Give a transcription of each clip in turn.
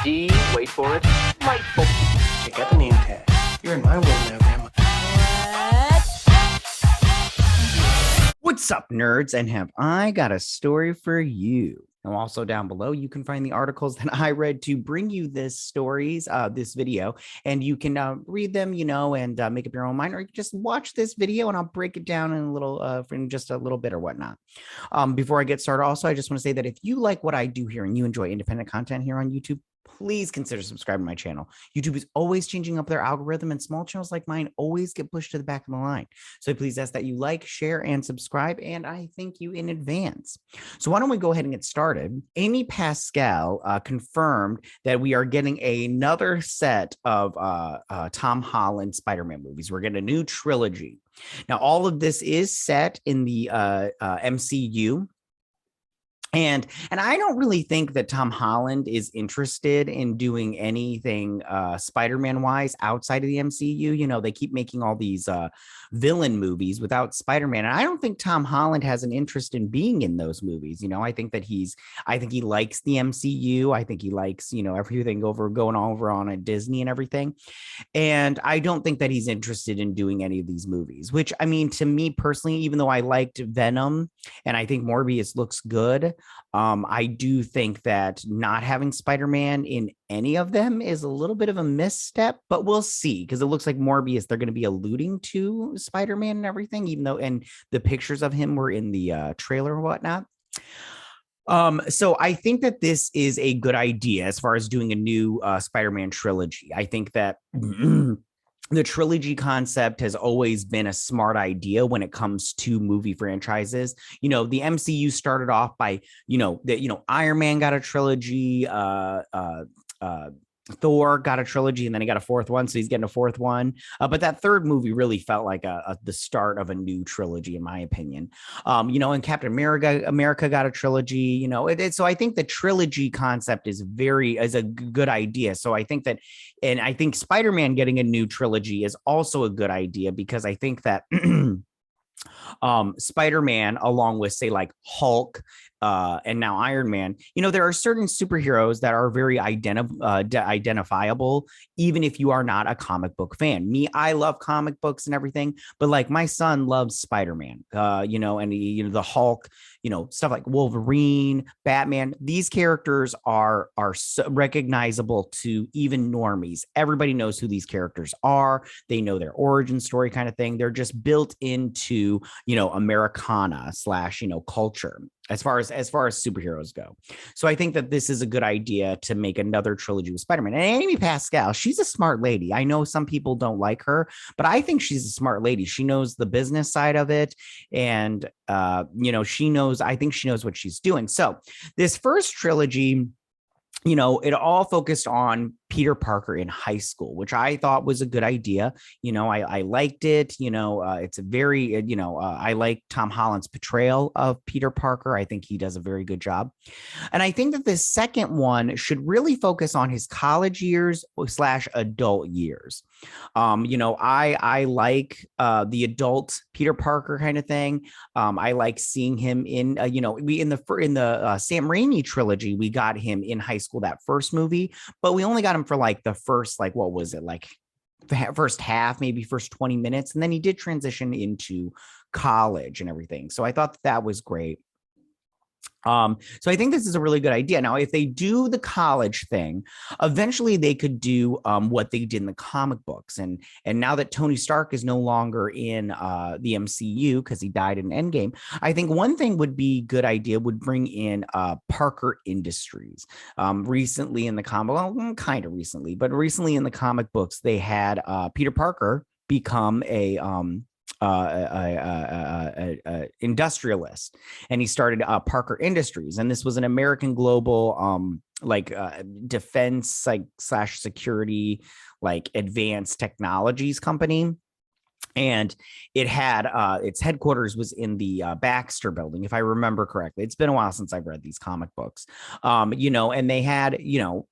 D, wait for it, light bulb. Check out the name tag. You're in my world now, Grandma. What's up, nerds? And have I got a story for you? And also down below, you can find the articles that I read to bring you this video, and you can read them, and make up your own mind, or you can just watch this video and I'll break it down in a little, in just a little bit or whatnot. Before I get started, also, I just want to say that if you like what I do here and you enjoy independent content here on YouTube, please consider subscribing to my channel. YouTube is always changing up their algorithm, and small channels like mine always get pushed to the back of the line. So please ask that you like, share, and subscribe, and I thank you in advance. So why don't we go ahead and get started? Amy Pascal confirmed that we are getting another set of Tom Holland Spider-Man movies. We're getting a new trilogy. Now, all of this is set in the MCU. And I don't really think that Tom Holland is interested in doing anything Spider-Man wise outside of the MCU. They keep making all these villain movies without Spider-Man. And I don't think Tom Holland has an interest in being in those movies. I think that I think he likes the MCU. I think he likes, everything going over on a Disney and everything. And I don't think that he's interested in doing any of these movies, which, I mean, to me personally, even though I liked Venom and I think Morbius looks good, I do think that not having Spider-Man in any of them is a little bit of a misstep, but we'll see, because it looks like Morbius, they're going to be alluding to Spider-Man and everything, even though, and the pictures of him were in the trailer or whatnot. So I think that this is a good idea as far as doing a new Spider-Man trilogy. I think that the trilogy concept has always been a smart idea when it comes to movie franchises. The MCU started off by, Iron Man got a trilogy, Thor got a trilogy, and then he got a fourth one, so he's getting a fourth one. But that third movie really felt like the start of a new trilogy, in my opinion. And Captain America got a trilogy. So I think the trilogy concept is a good idea. So I think that, and I think Spider-Man getting a new trilogy is also a good idea, because I think that Spider-Man, along with, say, like Hulk, and now Iron Man, there are certain superheroes that are very identifiable, even if you are not a comic book fan. Me, I love comic books and everything, but like my son loves Spider-Man, and the Hulk, stuff like Wolverine, Batman. These characters are so recognizable to even normies. Everybody knows who these characters are. They know their origin story, kind of thing. They're just built into, Americana / culture as far as superheroes go. So I think that this is a good idea to make another trilogy with Spider-Man. And Amy Pascal, she's a smart lady. I know some people don't like her, but I think she's a smart lady. She knows the business side of it. And, I think she knows what she's doing. So this first trilogy, it all focused on Peter Parker in high school, which I thought was a good idea. I liked it. It's a very, I like Tom Holland's portrayal of Peter Parker. I think he does a very good job. And I think that the second one should really focus on his college years / adult years. I like the adult Peter Parker kind of thing. I like seeing him in, in the Sam Raimi trilogy, we got him in high school, that first movie, but we only got him for like the first, like, what was it, like first half, maybe first 20 minutes. And then he did transition into college and everything. So I thought that was great. So I think this is a really good idea. Now, if they do the college thing, eventually they could do what they did in the comic books. And now that Tony Stark is no longer in the MCU because he died in Endgame, I think one thing would be good idea would bring in Parker Industries. Recently in the comic, well, kind of recently, but recently in the comic books, they had Peter Parker become a industrialist, and he started Parker Industries, and this was an American global defense / security, like advanced technologies company. And it had its headquarters was in the Baxter building, if I remember correctly. It's been a while since I've read these comic books. And they had,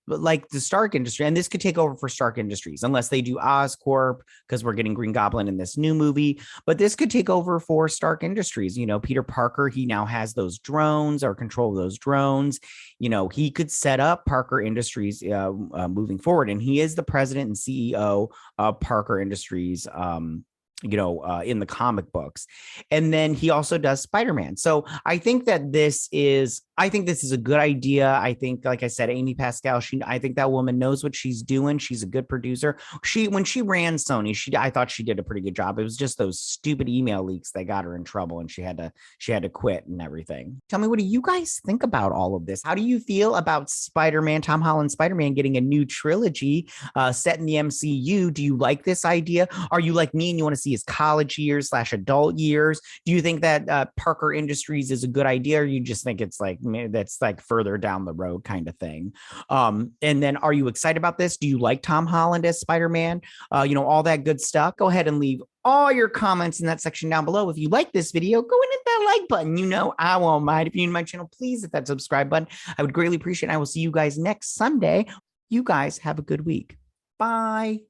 like the Stark Industry, and this could take over for Stark Industries unless they do Oscorp, because we're getting Green Goblin in this new movie. But this could take over for Stark Industries. Peter Parker, he now has those drones or control of those drones. He could set up Parker Industries moving forward, and he is the president and CEO of Parker Industries. In the comic books. And then he also does Spider-Man. So I think this is a good idea. I think, like I said, Amy Pascal, I think that woman knows what she's doing. She's a good producer. When she ran Sony, I thought she did a pretty good job. It was just those stupid email leaks that got her in trouble, and she had to quit and everything. Tell me, what do you guys think about all of this? How do you feel about Spider-Man, Tom Holland Spider-Man getting a new trilogy set in the MCU? Do you like this idea? Are you like me and you want to see his college years / adult years? Do you think that Parker Industries is a good idea, or you just think it's like, that's like further down the road kind of thing? And then, are you excited about this? Do you like Tom Holland as Spider-Man? All that good stuff. Go ahead and leave all your comments in that section down below. If you like this video, go and hit that like button. I won't mind. If you're new to my channel, please hit that subscribe button. I would greatly appreciate it. I will see you guys next Sunday. You guys have a good week. Bye.